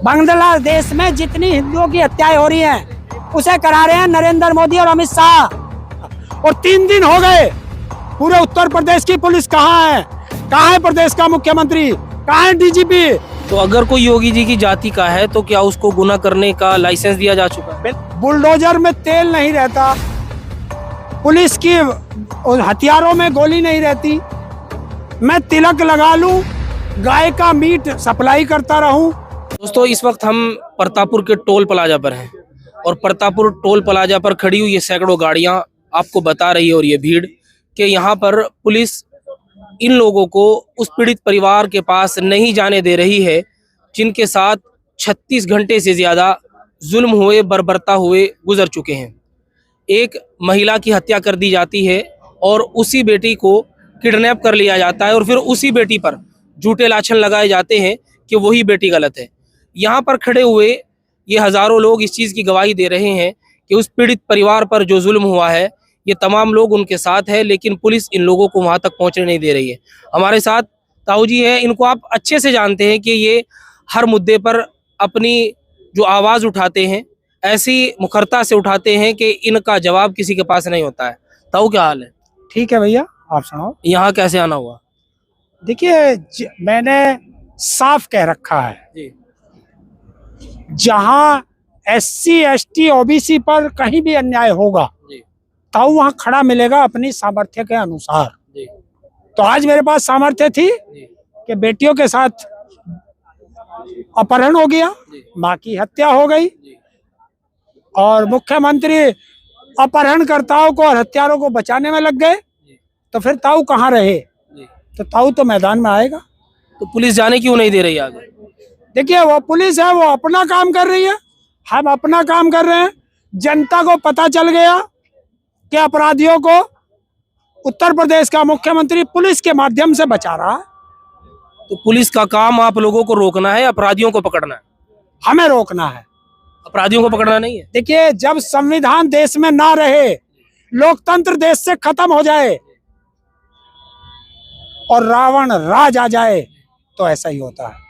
बांग्लादेश में जितनी हिंदुओं की हत्याएं हो रही हैं उसे करा रहे हैं नरेंद्र मोदी और अमित शाह। और 3 दिन हो गए, पूरे उत्तर प्रदेश की पुलिस कहाँ है? कहाँ है प्रदेश का मुख्यमंत्री? कहाँ है डीजीपी? तो अगर कोई योगी जी की जाति का है तो क्या उसको गुना करने का लाइसेंस दिया जा चुका है? बुलडोजर में तेल नहीं रहता, पुलिस की हथियारों में गोली नहीं रहती। मैं तिलक लगा लूं, गाय का मीट सप्लाई करता रहूं। दोस्तों, इस वक्त हम प्रतापपुर के टोल प्लाजा पर हैं और प्रतापपुर टोल प्लाजा पर खड़ी हुई ये सैकड़ों गाड़ियां आपको बता रही है और ये भीड़ कि यहाँ पर पुलिस इन लोगों को उस पीड़ित परिवार के पास नहीं जाने दे रही है जिनके साथ 36 घंटे से ज़्यादा जुल्म हुए, बर्बरता हुए गुजर चुके हैं। एक महिला की हत्या कर दी जाती है और उसी बेटी को किडनैप कर लिया जाता है और फिर उसी बेटी पर झूठे लाछन लगाए जाते हैं कि वही बेटी गलत है। यहाँ पर खड़े हुए ये हज़ारों लोग इस चीज़ की गवाही दे रहे हैं कि उस पीड़ित परिवार पर जो जुल्म हुआ है ये तमाम लोग उनके साथ है, लेकिन पुलिस इन लोगों को वहाँ तक पहुँचने नहीं दे रही है। हमारे साथ ताऊ जी हैं, इनको आप अच्छे से जानते हैं कि ये हर मुद्दे पर अपनी जो आवाज़ उठाते हैं ऐसी मुखरता से उठाते हैं कि इनका जवाब किसी के पास नहीं होता है। ताऊ, क्या हाल है? ठीक है भैया, आप सुनाओ। यहाँ कैसे आना हुआ? देखिए, मैंने साफ कह रखा है जी। जहां SC ST OBC पर कहीं भी अन्याय होगा तो वहां खड़ा मिलेगा अपनी सामर्थ्य के अनुसार। तो आज मेरे पास सामर्थ्य थी कि बेटियों के साथ अपहरण हो गया, मां की हत्या हो गई और मुख्यमंत्री अपहरणकर्ताओं को और हत्यारों को बचाने में लग गए, तो फिर ताऊ कहाँ रहे? तो ताऊ तो मैदान में आएगा। तो पुलिस जाने क्यों नहीं दे रही आगे? देखिए, वो पुलिस है, वो अपना काम कर रही है, हम अपना काम कर रहे हैं। जनता को पता चल गया कि अपराधियों को उत्तर प्रदेश का मुख्यमंत्री पुलिस के माध्यम से बचा रहा है। तो पुलिस का काम आप लोगों को रोकना है, अपराधियों को पकड़ना है? हमें रोकना है, अपराधियों को पकड़ना नहीं है। देखिए, जब संविधान देश में ना रहे, लोकतंत्र देश से खत्म हो जाए और रावण राज आ जाए तो ऐसा ही होता है।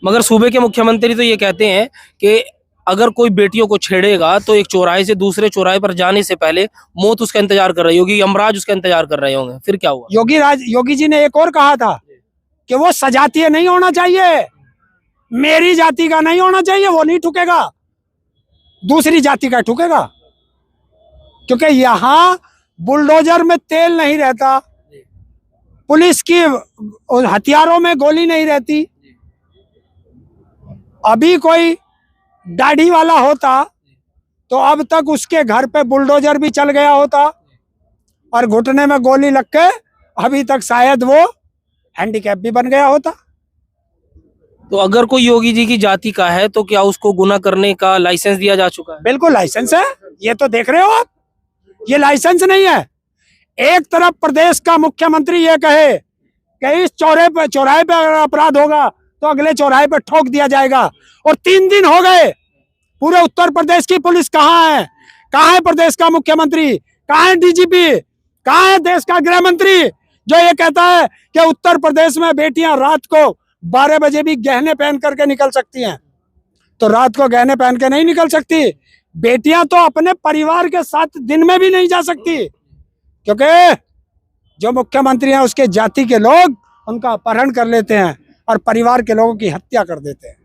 मगर सूबे के मुख्यमंत्री तो ये कहते हैं कि अगर कोई बेटियों को छेड़ेगा तो एक चौराहे से दूसरे चौराहे पर जाने से पहले मौत उसका इंतजार कर रही होगी, यमराज उसका इंतजार कर रहे होंगे। फिर क्या हुआ? योगी जी ने एक और कहा था कि वो सजातीय नहीं होना चाहिए, मेरी जाति का नहीं होना चाहिए, वो नहीं ठुकेगा, दूसरी जाति का ठुकेगा। क्योंकि यहाँ बुलडोजर में तेल नहीं रहता, पुलिस की हथियारों में गोली नहीं रहती। अभी कोई दाढ़ी वाला होता तो अब तक उसके घर पे बुलडोजर भी चल गया होता और घुटने में गोली लग के अभी तक शायद वो हैंडीकैप भी बन गया होता। तो अगर कोई योगी जी की जाति का है तो क्या उसको गुना करने का लाइसेंस दिया जा चुका है? बिल्कुल लाइसेंस है, ये तो देख रहे हो आप, ये लाइसेंस नहीं है। एक तरफ प्रदेश का मुख्यमंत्री ये कहे कि इस चौराहे पे अगर अपराध होगा तो अगले चौराहे पे ठोक दिया जाएगा, और 3 दिन हो गए, पूरे उत्तर प्रदेश की पुलिस कहाँ है? कहाँ है प्रदेश का मुख्यमंत्री? कहाँ है डीजीपी? कहाँ है देश का गृह मंत्री जो ये कहता है कि उत्तर प्रदेश में बेटियां रात को 12 बजे भी गहने पहन करके निकल सकती हैं? तो रात को गहने पहन के नहीं निकल सकती बेटियां, तो अपने परिवार के साथ दिन में भी नहीं जा सकती, क्योंकि जो मुख्यमंत्री हैं उसके जाति के लोग उनका अपहरण कर लेते हैं और परिवार के लोगों की हत्या कर देते हैं।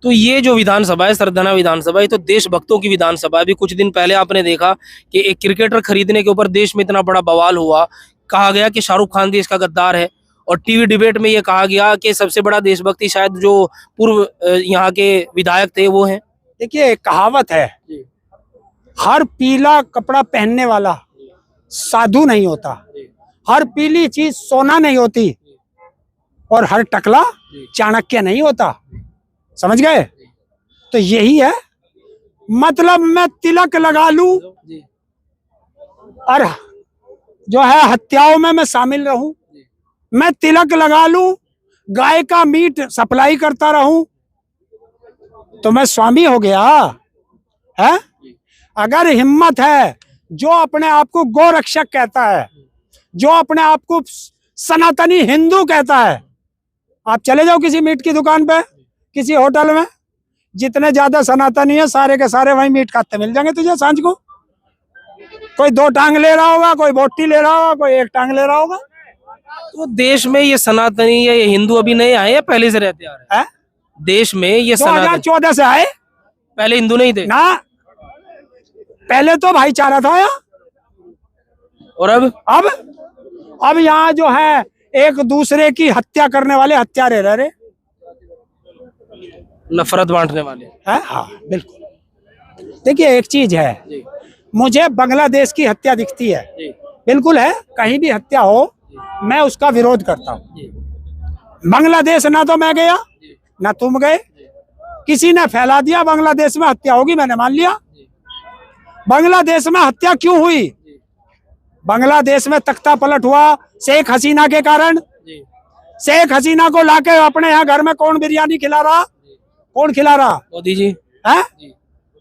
तो ये जो विधानसभा है, सरदाना विधानसभा, ये तो देशभक्तों की विधानसभा है। अभी कुछ दिन पहले आपने देखा कि एक क्रिकेटर खरीदने के ऊपर देश में इतना बड़ा बवाल हुआ, कहा गया कि शाहरुख खान देश का गद्दार है, और टीवी डिबेट में ये कहा गया कि सबसे बड़ा देशभक्ति शायद जो पूर्व यहाँ के विधायक थे वो हैं। देखिए, कहावत है, हर पीला कपड़ा पहनने वाला साधु नहीं होता, हर पीली चीज सोना नहीं होती, और हर टकला चाणक्य नहीं होता। समझ गए? तो यही है, मतलब मैं तिलक लगा लूं और जो है हत्याओं में मैं शामिल रहूं, मैं तिलक लगा लूं, गाय का मीट सप्लाई करता रहूं, तो मैं स्वामी हो गया है? अगर हिम्मत है, जो अपने आप को गोरक्षक कहता है, जो अपने आप को सनातनी हिंदू कहता है, आप चले जाओ किसी मीट की दुकान पे, किसी होटल में, जितने ज्यादा सनातनी है सारे के सारे वहीं मीट खाते मिल जाएंगे तुझे सांझ को। कोई 2 टांग ले रहा होगा, कोई बोटी ले रहा होगा, कोई 1 टांग ले रहा होगा। तो देश में ये सनातनी या ये हिंदू अभी नहीं आए या पहले से रहते आ रहे हैं? देश में ये सनातनी 2014 से आए पहले हिंदू नहीं थे ना, पहले तो भाईचारा था यहाँ। और अब यहाँ जो है एक दूसरे की हत्या करने वाले हत्यारे रह रहे नफरत बांटने वाले हैं। हाँ बिल्कुल। देखिए एक चीज है, जी, मुझे बांग्लादेश की हत्या दिखती है, जी, बिल्कुल है, कहीं भी हत्या हो मैं उसका विरोध करता हूँ। जी, बांग्लादेश ना तो मैं गया ना तुम गए, किसी ने फैला दिया बांग्लादेश में हत्या होगी, मैंने मान लिया। बांग्लादेश में हत्या क्यों हुई? बांग्लादेश में तख्ता पलट हुआ शेख हसीना के कारण। जी, शेख हसीना को लाके अपने यहाँ घर में कौन बिरयानी खिला रहा? कौन खिला रहा मोदी जी है? जी,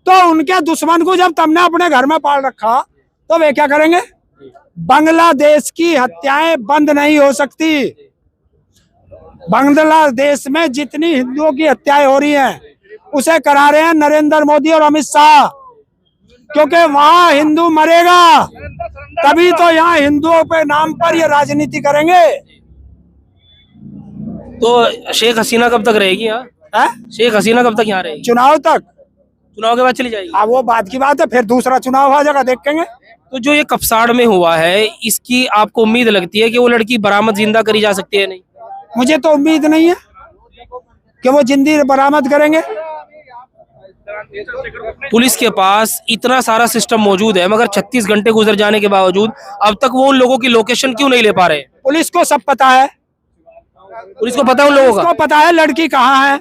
तो उनके दुश्मन को जब तुमने अपने घर में पाल रखा तो वे क्या करेंगे? बांग्लादेश की हत्याएं बंद नहीं हो सकती। बांग्लादेश में जितनी हिंदुओं की हत्याएं हो रही हैं उसे करा रहे हैं नरेंद्र मोदी और अमित शाह, क्योंकि वहां हिंदू मरेगा तभी तो यहाँ हिंदुओं के नाम पर ये राजनीति करेंगे। तो शेख हसीना कब तक रहेगी यहाँ? है? शेख हसीना कब तक यहाँ रहेगी? चुनाव तक। चुनाव के बाद चली जाएगी। अब वो बात की बात है, फिर दूसरा चुनाव आ जाएगा, देखेंगे। तो जो ये कपसाड़ में हुआ है, इसकी आपको उम्मीद लगती है कि वो लड़की बरामद जिंदा करी जा सकती है? नहीं, मुझे तो उम्मीद नहीं है कि वो जिंदी बरामद करेंगे। पुलिस के पास इतना सारा सिस्टम मौजूद है, मगर 36 घंटे गुजर जाने के बावजूद अब तक वो उन लोगों की लोकेशन क्यों नहीं ले पा रहे? पुलिस को सब पता है, पुलिस को पता है उन लोगों का? उसको पता है लड़की कहाँ है।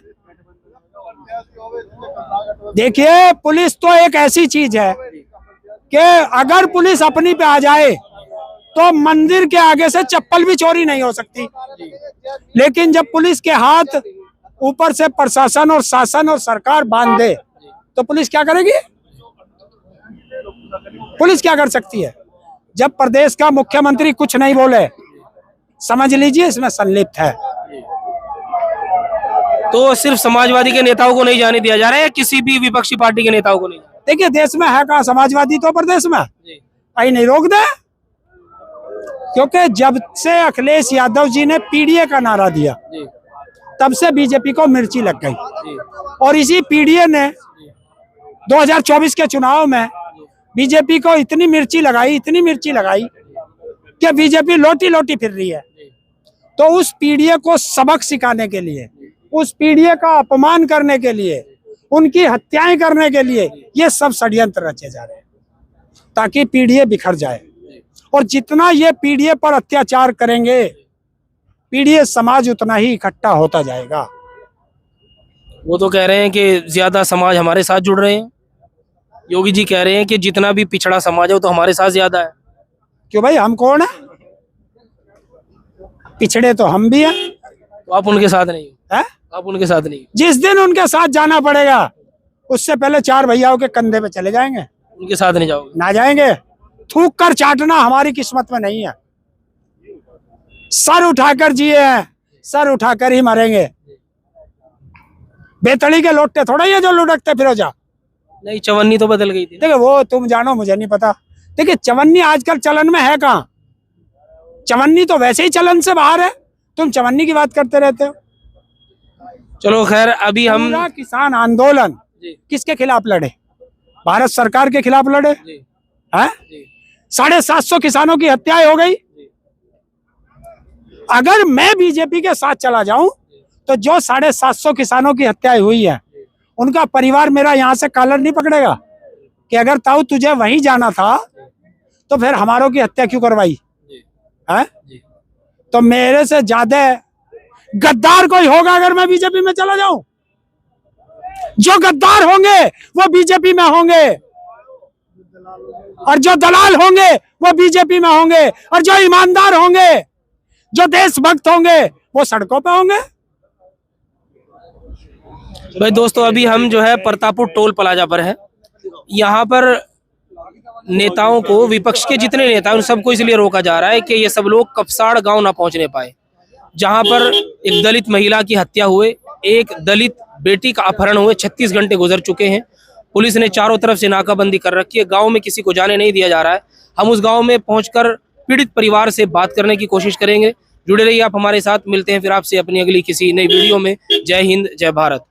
देखिए पुलिस तो एक ऐसी चीज है कि अगर पुलिस अपनी पे आ जाए तो मंदिर के आगे से चप्पल भी चोरी नहीं हो सकती, लेकिन जब पुलिस के हाथ ऊपर से प्रशासन और शासन और सरकार बांध दे तो पुलिस क्या करेगी? पुलिस क्या कर सकती है? जब प्रदेश का मुख्यमंत्री कुछ नहीं बोले, समझ लीजिए इसमें संलिप्त है। तो सिर्फ समाजवादी के नेताओं को नहीं जाने दिया जा रहा है या किसी भी विपक्षी पार्टी के नेताओं को नहीं? देखिए देश में है कहाँ समाजवादी, तो प्रदेश में कहीं नहीं रोक दे, क्योंकि जब से अखिलेश यादव जी ने पीडीए का नारा दिया तब से बीजेपी को मिर्ची लग गई, और इसी पीडीए ने 2024 के चुनाव में बीजेपी को इतनी मिर्ची लगाई कि बीजेपी लोटी लोटी फिर रही है। तो उस पीडीए को सबक सिखाने के लिए, उस पीडीए का अपमान करने के लिए, उनकी हत्याएं करने के लिए ये सब षड्यंत्र रचे जा रहे हैं ताकि पीडीए बिखर जाए। और जितना ये पीडीए पर अत्याचार करेंगे पीडीए समाज उतना ही इकट्ठा होता जाएगा। वो तो कह रहे हैं कि ज्यादा समाज हमारे साथ जुड़ रहे हैं। योगी जी कह रहे हैं कि जितना भी पिछड़ा समाज है वो तो हमारे साथ ज्यादा है। क्यों भाई, हम कौन है? पिछड़े तो हम भी हैं। तो आप उनके साथ नहीं है? आप उनके साथ नहीं? जिस दिन उनके साथ जाना पड़ेगा उससे पहले 4 भैयाओं के कंधे पे चले जाएंगे। उनके साथ नहीं जाओगे? ना जाएंगे। थूक कर चाटना हमारी किस्मत में नहीं है। सर उठाकर जिए हैं, सर उठाकर ही मरेंगे। बेतड़ी के लोटे थोड़ा ये जो लुढ़कते फिरो जा। नहीं, चवन्नी तो बदल गई थी। देखिए वो तुम जानो, मुझे नहीं पता। देखिए चवन्नी आजकल चलन में है कहाँ? चवन्नी तो वैसे ही चलन से बाहर है, तुम चवन्नी की बात करते रहते हो। चलो खैर, अभी हम पूरा किसान आंदोलन किसके खिलाफ लड़े? भारत सरकार के खिलाफ लड़े हैं। 750 किसानों की हत्याएं हो गई। अगर मैं बीजेपी के साथ चला जाऊं तो जो 750 किसानों की हत्याएं हुई है उनका परिवार मेरा यहाँ से कॉलर नहीं पकड़ेगा कि अगर ताऊ तुझे वहीं जाना था तो फिर हमारों की हत्या क्यों करवाई है? तो मेरे से ज्यादा गद्दार कोई होगा अगर मैं बीजेपी में चला जाऊं? जो गद्दार होंगे वो बीजेपी में होंगे, और जो दलाल होंगे वो बीजेपी में होंगे, और जो ईमानदार होंगे, जो देशभक्त होंगे वो सड़कों पे होंगे। भाई दोस्तों, अभी हम जो है प्रतापपुर टोल प्लाजा पर है। यहाँ पर नेताओं को, विपक्ष के जितने नेता हैं उन सबको इसलिए रोका जा रहा है कि ये सब लोग कपसाड़ गांव ना पहुंचने पाए, जहां पर एक दलित महिला की हत्या हुए, एक दलित बेटी का अपहरण हुए 36 घंटे गुजर चुके हैं। पुलिस ने चारों तरफ से नाकाबंदी कर रखी है। गांव में किसी को जाने नहीं दिया जा रहा है। हम उस गांव में पहुंचकर पीड़ित परिवार से बात करने की कोशिश करेंगे। जुड़े रहिए आप हमारे साथ। मिलते हैं फिर आपसे अपनी अगली किसी नई वीडियो में। जय हिंद, जय भारत।